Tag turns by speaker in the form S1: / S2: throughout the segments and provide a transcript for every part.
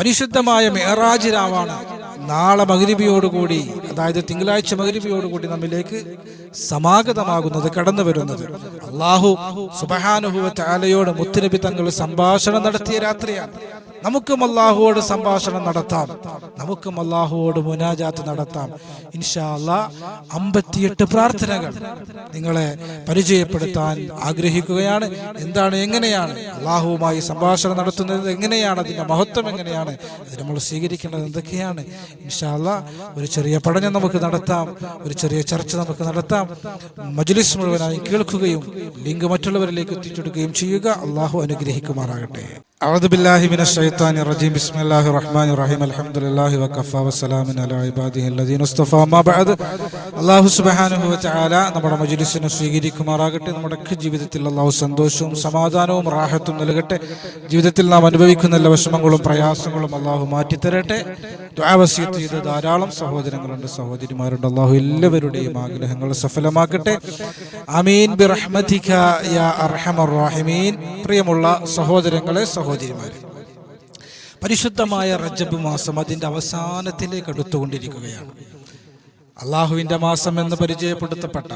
S1: പരിശുദ്ധമായ മിഅ്റാജ് രാവാണ് നാളെ മഗ്രിബിയോടുകൂടി, അതായത് തിങ്കളാഴ്ച മഗ്രിബിയോടുകൂടി നമ്മിലേക്ക് സമാഗതമാകുന്നത്, കടന്നു വരുന്നത്. അല്ലാഹു സുബ്ഹാനഹു വ തആലയോട് മുത്തുനബി തങ്ങൾ സംഭാഷണം നടത്തിയ രാത്രിയാണ്. നമുക്കും അല്ലാഹുവോട് സംഭാഷണം നടത്താം, നമുക്കും അല്ലാഹുവോട് മുനാജാത്ത് നടത്താം. ഇൻഷാ അല്ലാഹ് 58 പ്രാർത്ഥനകൾ നിങ്ങളെ പരിചയപ്പെടുത്താൻ ആഗ്രഹിക്കുകയാണ്. എന്താണ്, എങ്ങനെയാണ് അല്ലാഹുവുമായി സംഭാഷണം നടത്തുന്നത്, എങ്ങനെയാണ് അതിന്റെ മഹത്വം, എങ്ങനെയാണ് അത് നമ്മൾ സ്വീകരിക്കേണ്ടത്, എന്തൊക്കെയാണ്. ഇൻഷാ അല്ലാഹ് ഒരു ചെറിയ പഠനം നമുക്ക് നടത്താം, ഒരു ചെറിയ ചർച്ച നമുക്ക് നടത്താം. മജ്ലിസ് മുഴുവനായി കേൾക്കുകയും ലിങ്ക് മറ്റുള്ളവരിലേക്ക് എത്തിച്ചെടുക്കുകയും ചെയ്യുക. അല്ലാഹു അനുഗ്രഹിക്കുമാറാകട്ടെ. أعوذ بالله من الشيطان الرجيم بسم الله الرحمن الرحيم الحمد لله وكفى وسلام على عباده الذين اصطفى ما بعد. അല്ലാഹു സുബ്ഹാനഹു വ തആല നമ്മുടെ മജ്ലിസിനെ സ്വീകരിക്കുമാറാകട്ടെ. നമ്മുടെ ജീവിതത്തിൽ അല്ലാഹു സന്തോഷവും സമാധാനവും റാഹത്തും നൽകട്ടെ. ജീവിതത്തിൽ നാം അനുഭവിക്കുന്ന എല്ലാ വിഷമങ്ങളും പ്രയാസങ്ങളും അല്ലാഹു മാറ്റിത്തരട്ടെ. ദുആ വസിയത്ത് ചെയ്ത ധാരാളം സഹോദരങ്ങളുണ്ട്, സഹോദരിമാരുണ്ട്. അല്ലാഹു എല്ലാവരുടെയും ആഗ്രഹങ്ങൾ സഫലമാക്കട്ടെ. ആമീൻ ബിറഹ്മതിക യാ അർഹമർ റഹീമീൻ. പ്രിയമുള്ള സഹോദരങ്ങളെ, സഹോദരിമാരെ, പരിശുദ്ധമായ റജബ് മാസം അതിന്റെ അവസാനത്തിലേക്ക് അടുത്തുകൊണ്ടിരിക്കുകയാണ്. അള്ളാഹുവിന്റെ മാസം എന്ന് പരിചയപ്പെടുത്തപ്പെട്ട,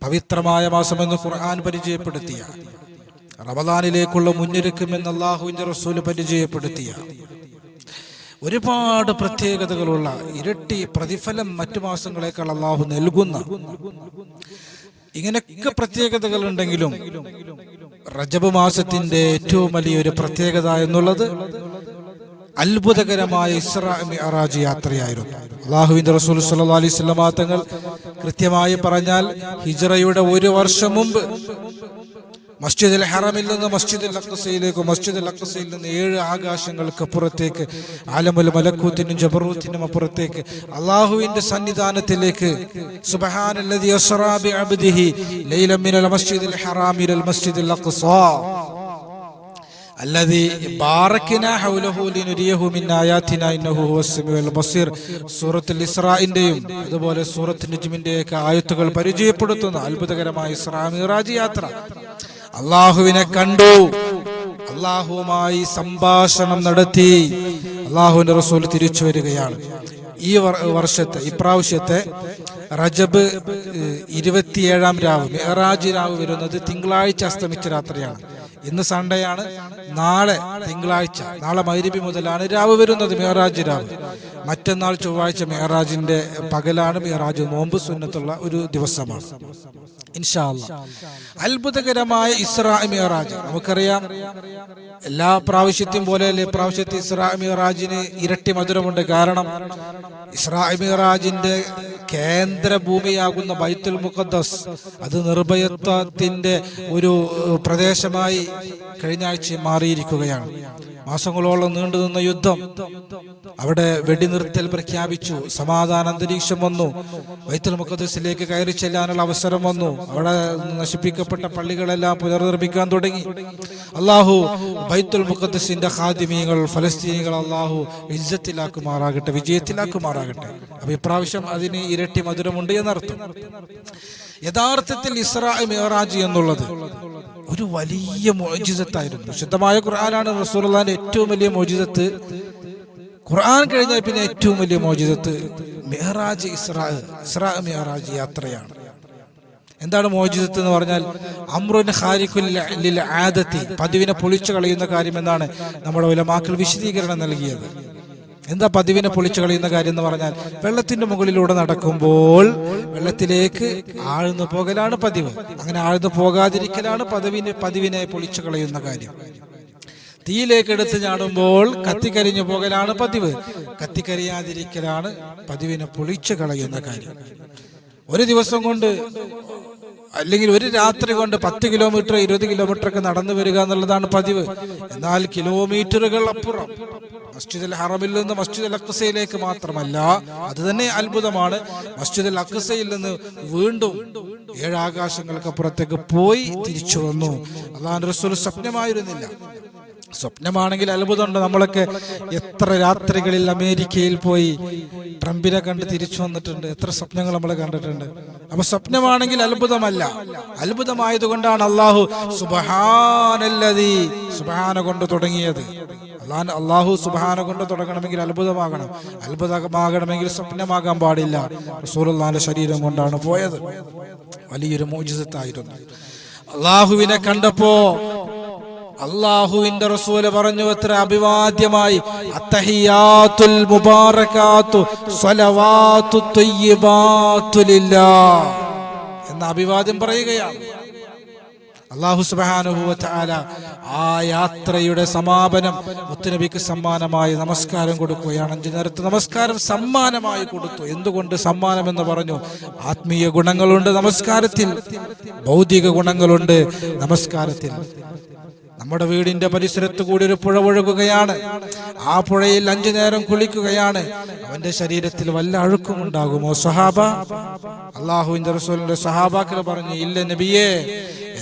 S1: പവിത്രമായ മാസം എന്ന് ഖുർആൻ പരിചയപ്പെടുത്തിയ, റമദാനിലേക്കുള്ള മുന്നൊരുക്കമെന്ന് അള്ളാഹുവിന്റെ റസൂൽ പരിചയപ്പെടുത്തിയ, ഒരുപാട് പ്രത്യേകതകളുള്ള, ഇരട്ടി പ്രതിഫലം മറ്റു മാസങ്ങളെക്കാൾ അള്ളാഹു നൽകുന്ന, ഇങ്ങനെയൊക്കെ പ്രത്യേകതകൾ ഉണ്ടെങ്കിലും റജബ് മാസത്തിന്റെ ഏറ്റവും വലിയൊരു പ്രത്യേകത എന്നുള്ളത് അത്ഭുതകരമായ ഇസ്രാ മിഅ്റാജ് യാത്രയായിരുന്നു. അല്ലാഹുവിന്റെ റസൂൽ സ്വല്ലല്ലാഹു അലൈഹി വസല്ലം തങ്ങൾ കൃത്യമായി പറഞ്ഞാൽ ഹിജ്റയുടെ 1 വർഷം മുമ്പ് മസ്ജിദുൽ ഹറമിൽ നിന്ന് മസ്ജിദുൽ അഖ്സയിലേക്ക്, മസ്ജിദുൽ അഖ്സയിൽ നിന്ന് 7 ആകാശങ്ങൾക്ക് അപ്പുറത്തേക്ക്, ആലമുൽ മലക്കൂത്തിനും ജബറൂത്തിനും അപ്പുറത്തേക്ക്, അല്ലാഹുവിന്റെ സന്നിധാനത്തിലേക്ക്, സുബ്ഹാനല്ലദി അസ്റാ ബിഅബ്ദിഹി ലൈലൻ മിനൽ മസ്ജിദിൽ ഹറാമി ഇലൽ മസ്ജിദിൽ അഖ്സാ അല്ലദി ബാറക്നാ ഹൗലഹു ലിനുരിയഹു മിൻ ആയാതിനാ ഇന്നഹു ഹുവസ് സമീഉൽ ബസീർ. സൂറത്തുൽ ഇസ്രാഇന്റെയും അതുപോലെ സൂറത്തുൽ നജ്മിന്റെയൊക്കെ ആയത്തുകൾ പരിചയപ്പെടുത്തുന്ന അത്ഭുതകരമായ ഇസ്രാ മിഅ്റാജ് യാത്ര. അള്ളാഹുവിനെ കണ്ടു, അള്ളാഹുവുമായി സംഭാഷണം നടത്തി, അള്ളാഹുവിന്റെ റസൂൽ തിരിച്ചു വരികയാണ്. ഇപ്രാവശ്യത്തെ റജബ് 27-ാം രാവ്, മിഅ്റാജ് രാവ് വരുന്നത് തിങ്കളാഴ്ച അസ്തമിച്ച രാത്രിയാണ്. ഇന്ന് സൺഡേ ആണ്, നാളെ തിങ്കളാഴ്ച, നാളെ മഗ്രിബ് മുതലാണ് രാവ് വരുന്നത്, മിഅ്റാജ് രാവ്. മറ്റന്നാൾ ചൊവ്വാഴ്ച മിഅ്റാജിന്റെ പകലാണ്. മിഅ്റാജ് നോമ്പ് സുന്നത്തുള്ള ഒരു ദിവസമാണ്. ഇൻഷാ അല്ലാഹ് അത്ഭുതകരമായ ഇസ്രാ മിഅ്റാജ് നമുക്കറിയാം. എല്ലാ പ്രാവശ്യത്തെയും പോലെ പ്രാവശ്യത്തെ ഇസ്രാ മിഅ്റാജിന് ഇരട്ടി മധുരമുണ്ട്. കാരണം ഇസ്രാ മിഅ്റാജിന്റെ കേന്ദ്ര ഭൂമിയാകുന്ന ബൈത്തുൽ മുഖദ്ദസ് അത് നിർഭയത്വത്തിന്റെ ഒരു പ്രദേശമായി കഴിഞ്ഞ ആഴ്ച മാറിയിരിക്കുകയാണ്. മാസങ്ങളോളം നീണ്ടുനിന്ന യുദ്ധം, അവിടെ വെടിനിർത്തൽ പ്രഖ്യാപിച്ചു, സമാധാന അന്തരീക്ഷം വന്നു, ബൈത്തുൽ മുഖദ്ദസിലേക്ക് കയറി ചെല്ലാനുള്ള അവസരം വന്നു, അവിടെ നശിപ്പിക്കപ്പെട്ട പള്ളികളെല്ലാം പുനർനിർമ്മിക്കാൻ തുടങ്ങി. അള്ളാഹു ബൈത്തുൽ മുഖദ്ദസിന്റെ ഖാദിമീങ്ങൾ, ഫലസ്തീനികൾ അള്ളാഹു ഇസ്സത്തിലാക്കുമാറാകട്ടെ, വിജയത്തിലാക്കുമാറാകട്ടെ. അപ്പൊ ഇപ്രാവശ്യം അതിന് ഇരട്ടി മധുരമുണ്ട് എന്നർത്ഥം. യഥാർത്ഥത്തിൽ ഇസ്രാ മിഅ്റാജ് എന്നുള്ളത് ഒരു വലിയ മുഅ്ജിസത്തായിരുന്നു. വിശുദ്ധമായ ഖുർആനാണ് റസൂലുള്ളാഹിന്റെ ഏറ്റവും വലിയ മുഅ്ജിസത്ത്. ഖുർആൻ കഴിഞ്ഞാൽ പിന്നെ ഏറ്റവും വലിയ മുഅ്ജിസത്ത് മിഅ്റാജ്, ഇസ്രാ മിഅ്റാജ് യാത്രയാണ്. എന്താണ് മുഅ്ജിസത്ത് എന്ന് പറഞ്ഞാൽ? അംറുൻ ഖാരിഖുൽ ലിൽ ആദത്തി, പതിവിനെ പൊളിച്ചു കളയുന്ന കാര്യം എന്നാണ് നമ്മുടെ ഉലമാക്കൾ വിശദീകരണം നൽകിയത്. എന്താ പതിവിനെ പൊളിച്ചു കളയുന്ന കാര്യം എന്ന് പറഞ്ഞാൽ, വെള്ളത്തിന്റെ മുകളിലൂടെ നടക്കുമ്പോൾ വെള്ളത്തിലേക്ക് ആഴ്ന്നു പോകലാണ് പതിവ്. അങ്ങനെ ആഴ്ന്നു പോകാതിരിക്കലാണ് പതിവിനെ പൊളിച്ചു കളയുന്ന കാര്യം. തീയിലേക്ക് എടുത്ത് ചാടുമ്പോൾ കത്തിക്കരിഞ്ഞു പോകലാണ് പതിവ്. കത്തിക്കരിയാതിരിക്കലാണ് പതിവിനെ പൊളിച്ചു കളയുന്ന കാര്യം. ഒരു ദിവസം കൊണ്ട് അല്ലെങ്കിൽ ഒരു രാത്രി കൊണ്ട് 10 കിലോമീറ്റർ 20 കിലോമീറ്റർ ഒക്കെ നടന്നു വരിക എന്നുള്ളതാണ് പതിവ്. എന്നാൽ കിലോമീറ്ററുകൾ അപ്പുറം മസ്ജിദുൽ ഹറമിൽ നിന്ന് മസ്ജിദുൽ അഖ്സയിലേക്ക് മാത്രമല്ല, അത് തന്നെ അത്ഭുതമാണ്, മസ്ജിദുൽ അഖ്സയിൽ നിന്ന് വീണ്ടും 7 ആകാശങ്ങൾക്ക് അപ്പുറത്തേക്ക് പോയി തിരിച്ചു വന്നു. അല്ലാഹുവിന്റെ റസൂൽ സ്വപ്നമായിരുന്നില്ല. സ്വപ്നമാണെങ്കിൽ അത്ഭുതമുണ്ട്. നമ്മളൊക്കെ എത്ര രാത്രികളിൽ അമേരിക്കയിൽ പോയി ട്രംപിനെ കണ്ട് തിരിച്ചു വന്നിട്ടുണ്ട്, എത്ര സ്വപ്നങ്ങൾ നമ്മൾ കണ്ടിട്ടുണ്ട്. അപ്പൊ സ്വപ്നമാണെങ്കിൽ അത്ഭുതമല്ല. അത്ഭുതമായതുകൊണ്ടാണ് അല്ലാഹു സുബ്ഹാനല്ലദീ, സുബ്ഹാന കൊണ്ട് തുടങ്ങിയത്. അള്ളാഹു സുബ്ഹാനഹു കൊണ്ട് തുടങ്ങണമെങ്കിൽ അത്ഭുതമാകണമെങ്കിൽ സ്വപ്നമാകാൻ പാടില്ല. റസൂലുള്ളാഹിന്റെ ശരീരം കൊണ്ടാണ് പോയത്. വലിയൊരു മുഅ്ജിസത്തായിരുന്നു. അള്ളാഹുവിനെ കണ്ടപ്പോ അള്ളാഹുവിന്റെ റസൂല് പറഞ്ഞു, എത്ര അഭിവാദ്യമായി, അത്തഹിയാത്തുൽ മുബാറകാത്തു സ്വലവാത്തു ത്വയ്യിബാത്തു ലില്ലാഹ് എന്ന അഭിവാദ്യം പറയുകയാണ്. അല്ലാഹു സുബ്ഹാനഹു വ തആല ആ യാത്രയുടെ സമാപനം മുത്തുനബിക്ക് സമ്മാനമായി നമസ്കാരം കൊടുക്കുകയാണ്. 5 നേരത്തെ നമസ്കാരം സമ്മാനമായി കൊടുത്തു. എന്തുകൊണ്ട് സമ്മാനം എന്ന് പറഞ്ഞു? ആത്മീയ ഗുണങ്ങളുണ്ട് നമസ്കാരത്തിൽ, ഭൗതിക ഗുണങ്ങളുണ്ട് നമസ്കാരത്തിൽ. നമ്മുടെ വീടിന്റെ പരിസരത്ത് കൂടി ഒരു പുഴ ഒഴുകുകയാണ്. ആ പുഴയിൽ 5 നേരം കുളിക്കുകയാണ്. അവന്റെ ശരീരത്തിൽ വല്ല അഴുക്കും ഉണ്ടാകുമോ സഹാബ? അള്ളാഹുവിന്റെ റസൂലിന്റെ സഹാബാക്കൾ പറഞ്ഞു, ഇല്ല നബിയേ.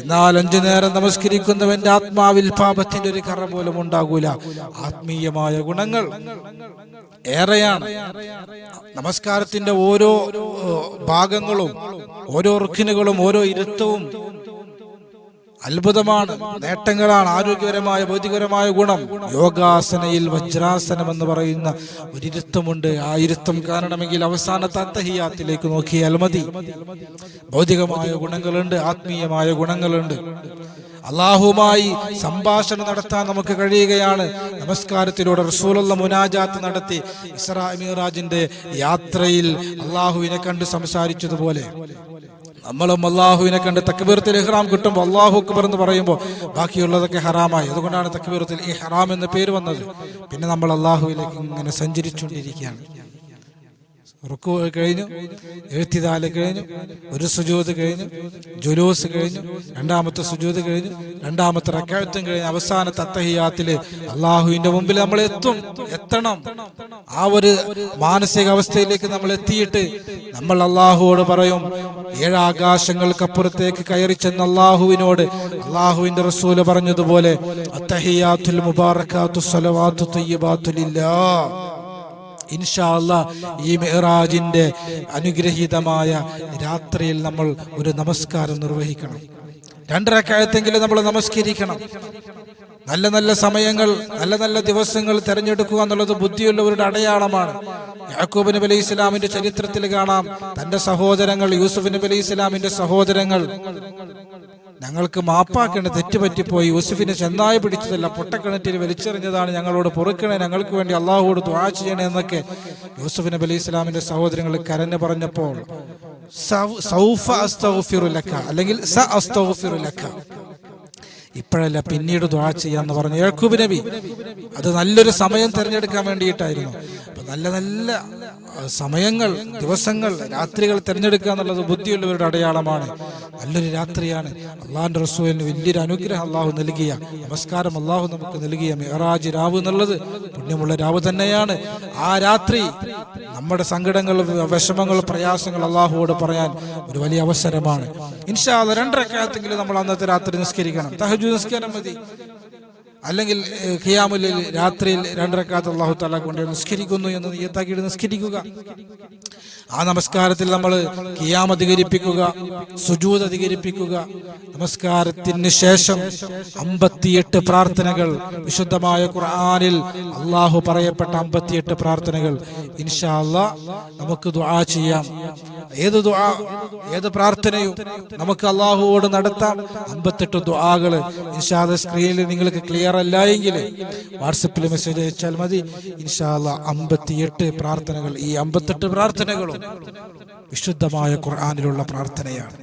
S1: എന്നാൽ 5 നേരം നമസ്കരിക്കുന്നവന്റെ ആത്മാവിൽ പാപത്തിന്റെ ഒരു കറ പോലും ഉണ്ടാകൂല. ആത്മീയമായ ഗുണങ്ങൾ ഏറെയാണ്. നമസ്കാരത്തിന്റെ ഓരോ ഭാഗങ്ങളും, ഓരോ റുക്കിനുകളും, ഓരോ ഇരുത്തവും അത്ഭുതമാണ്, നേട്ടങ്ങളാണ്. ആരോഗ്യപരമായ ഭൗതികപരമായ ഗുണം. യോഗാസനയിൽ വജ്രാസനം എന്ന് പറയുന്ന ഒരിരുത്തമുണ്ട്. ആ ഇരുത്തം കാണണമെങ്കിൽ അവസാനത്തെ അത്തഹിയാത്തിലേക്ക് നോക്കിയാൽ മതി. ഭൗതികമായ ഗുണങ്ങളുണ്ട്, ആത്മീയമായ ഗുണങ്ങളുണ്ട്. അള്ളാഹുമായി സംഭാഷണം നടത്താൻ നമുക്ക് കഴിയുകയാണ് നമസ്കാരത്തിലൂടെ. റസൂലുള്ളാഹി മുനാജാത്ത് നടത്തി ഇസ്രാ മിഅ്റാജിന്റെ യാത്രയിൽ അള്ളാഹുവിനെ കണ്ട് സംസാരിച്ചതുപോലെ നമ്മളും അള്ളാഹുവിനെ കണ്ട് തക്ബീറത്തുൽ ഇഹ്റാം കിട്ടുമ്പോൾ അല്ലാഹു അക്ബർ എന്ന് പറയുമ്പോൾ ബാക്കിയുള്ളതൊക്കെ ഹറാമായി. അതുകൊണ്ടാണ് തക്ബീറത്തുൽ ഇഹ്റാം എന്ന പേര് വന്നത്. പിന്നെ നമ്മൾ അള്ളാഹുവിലേക്ക് ഇങ്ങനെ സഞ്ചരിച്ചുകൊണ്ടിരിക്കുകയാണ്. റുക്കൂ കഴിഞ്ഞു, എഴുത്തിദാല് കഴിഞ്ഞു, ഒരു സുജൂദ് കഴിഞ്ഞു, ജുലൂസ് കഴിഞ്ഞു, രണ്ടാമത്തെ സുജൂദ് കഴിഞ്ഞു, രണ്ടാമത്തെ റക്അത്തും കഴിഞ്ഞു, അവസാനത്തെ അത്തഹിയാത്തില് അള്ളാഹുവിന്റെ മുമ്പിൽ നമ്മൾ എത്തണം. ആ ഒരു മാനസികാവസ്ഥയിലേക്ക് നമ്മൾ എത്തിയിട്ട് നമ്മൾ അള്ളാഹുവോട് പറയും, 7 ആകാശങ്ങൾക്കപ്പുറത്തേക്ക് കയറി ചെന്ന അള്ളാഹുവിനോട് അള്ളാഹുവിന്റെ റസൂല് പറഞ്ഞതുപോലെ അത്തഹിയാത്തുൽ മുബാറകാത്തു സ്വലവാത്തു ത്വയ്യിബാത്തു ലില്ലാഹ്. ഇൻഷാ അല്ലാഹ് ഈ മിഅ്റാജിന്റെ അനുഗ്രഹീതമായ രാത്രിയിൽ നമ്മൾ ഒരു നമസ്കാരം നിർവഹിക്കണം. 2 റക്അത്തെങ്കിലും നമ്മൾ നമസ്കരിക്കണം. നല്ല നല്ല സമയങ്ങൾ, നല്ല നല്ല ദിവസങ്ങൾ തിരഞ്ഞെടുക്കുക എന്നുള്ളത് ബുദ്ധിയുള്ളവരുടെ അടയാളമാണ്. യാക്കൂബ് നബി അലൈഹി ഇസ്ലാമിന്റെ ചരിത്രത്തിൽ കാണാം, തന്റെ സഹോദരങ്ങൾ, യൂസുഫ് നബി അലൈഹി ഇസ്ലാമിന്റെ സഹോദരങ്ങൾ, ഞങ്ങൾക്ക് മാപ്പാക്കേണ്ട തെറ്റുപറ്റിപ്പോയി, യൂസുഫിനെ ചെന്നായി പിടിച്ചതല്ല, പൊട്ടക്കിണറ്റിൽ വലിച്ചെറിഞ്ഞതാണ്, ഞങ്ങളോട് പൊറുക്കണേ, ഞങ്ങൾക്ക് വേണ്ടി അള്ളാഹുവോട് ദുആ ചെയ്യണേ എന്നൊക്കെ യൂസുഫ് നബി അലൈഹി ഇസ്ലാമിന്റെ സഹോദരങ്ങൾ കരഞ്ഞു പറഞ്ഞപ്പോൾ സൗഫ അസ്തഗ്ഫിറു ലക അല്ലെങ്കിൽ സഅസ്തഗ്ഫിറു ലക, ഇപ്പോഴല്ല പിന്നീട് ദുആ ചെയ്യാന്ന് പറഞ്ഞു യാക്കൂബ് നബി. അത് നല്ലൊരു സമയം തിരഞ്ഞെടുക്കാൻ വേണ്ടിയിട്ടായിരുന്നു. അപ്പൊ നല്ല നല്ല സമയങ്ങൾ, ദിവസങ്ങൾ, രാത്രികൾ തിരഞ്ഞെടുക്കുക എന്നുള്ളത് ബുദ്ധിയുള്ളവരുടെ അടയാളമാണ്. നല്ലൊരു രാത്രിയാണ്. അള്ളാഹിന്റെ റസൂലിന് വലിയൊരു അനുഗ്രഹം അള്ളാഹു നൽകിയ, നമസ്കാരം അള്ളാഹു നമുക്ക് നൽകിയ മിഅ്റാജ് രാവ് എന്നുള്ളത് പുണ്യമുള്ള രാവ് തന്നെയാണ്. ആ രാത്രി നമ്മുടെ സങ്കടങ്ങൾ, വിഷമങ്ങൾ, പ്രയാസങ്ങൾ അള്ളാഹുവോട് പറയാൻ ഒരു വലിയ അവസരമാണ്. ഇൻഷാ അല്ലാഹ് 2 റക്അത്തെങ്കിലും നമ്മൾ അന്നത്തെ രാത്രി നിസ്കരിക്കണം. തഹജ്ജുദ് നിസ്കാരം മതി, അല്ലെങ്കിൽ ഖിയാമുൽ ലൈൽ രാത്രിയിൽ 2 റക്അത്ത് അല്ലാഹു തആല കൊണ്ട് നിസ്കരിക്കുന്നു എന്ന് നിയത്താക്കിയിട്ട് നിസ്കരിക്കുക. ആ നമസ്കാരത്തിൽ നമ്മൾ ഖിയാം അധികരിപ്പിക്കുക, സുജൂദ് അധികരിപ്പിക്കുക. നമസ്കാരത്തിന് ശേഷം 58 പ്രാർത്ഥനകൾ, വിശുദ്ധമായ ഖുർആനിൽ അള്ളാഹു പറയപ്പെട്ട 58 പ്രാർത്ഥനകൾ ഇൻഷാ അല്ലാഹ് നമുക്ക് ദുആ ചെയ്യാം. ഏത് ദുആ, ഏത് പ്രാർത്ഥനയും നമുക്ക് അള്ളാഹുവോട് നടത്താം. 58 ദുആകൾ ഇൻഷാ അല്ലാഹ് സ്ക്രീനിൽ നിങ്ങൾക്ക് ക്ലിയർ അല്ല എങ്കിൽ വാട്സപ്പിൽ മെസ്സേജ് അയച്ചാൽ മതി. ഇൻഷാ അല്ലാഹ് 58 പ്രാർത്ഥനകൾ. ഈ 58 പ്രാർത്ഥനകളും വിശുദ്ധമായ ഖുർആനിലുള്ള പ്രാർത്ഥനയാണ്.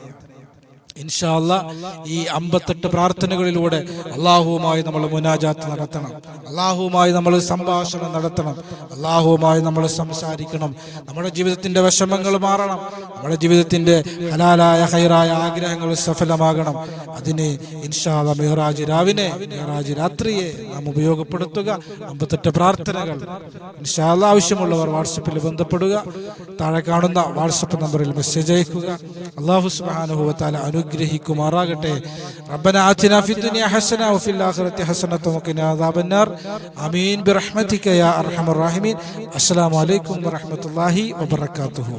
S1: ഇൻഷാ അല്ലാഹ് ഈ 58 പ്രാർത്ഥനകളിലൂടെ അള്ളാഹുവുമായി നമ്മൾ മുനാജാത്ത് നടത്തണം, അള്ളാഹുവുമായി നമ്മൾ സംഭാഷണം നടത്തണം, അള്ളാഹുവുമായി നമ്മൾ സംസാരിക്കണം. നമ്മുടെ ജീവിതത്തിന്റെ വിഷമങ്ങൾ മാറണം, നമ്മുടെ ജീവിതത്തിന്റെ ഹലാലായ ഖൈറായ ആഗ്രഹങ്ങൾ സഫലമാകണം. അതിന് ഇൻഷാ അല്ലാഹ് മിഅ്റാജ് രാവിനെ, മിഅ്റാജ് രാത്രിയെ നാം ഉപയോഗപ്പെടുത്തുക. 58 പ്രാർത്ഥനകൾ ഇൻഷാ അല്ലാഹ്. ആവശ്യമുള്ളവർ വാട്സപ്പിൽ ബന്ധപ്പെടുക. താഴെ കാണുന്ന വാട്സപ്പ് നമ്പറിൽ മെസ്സേജ് അയക്കുക. അല്ലാഹു സുബ്ഹാനഹു വ തആല അനുഗ്രഹിക്കുമാറാകട്ടെ. റബ്ബനാ ആതിനാ ഫിദ്ദുനിയ ഹസന വഫിൽ ആഖിറതി ഹസനത വഖിനാ അദാബന്നാർ. ആമീൻ ബിറഹ്മതിക യാ അർഹമർ റഹീമീൻ. അസ്സലാമു അലൈക്കും വറഹ്മത്തുള്ളാഹി വബറകാതുഹു.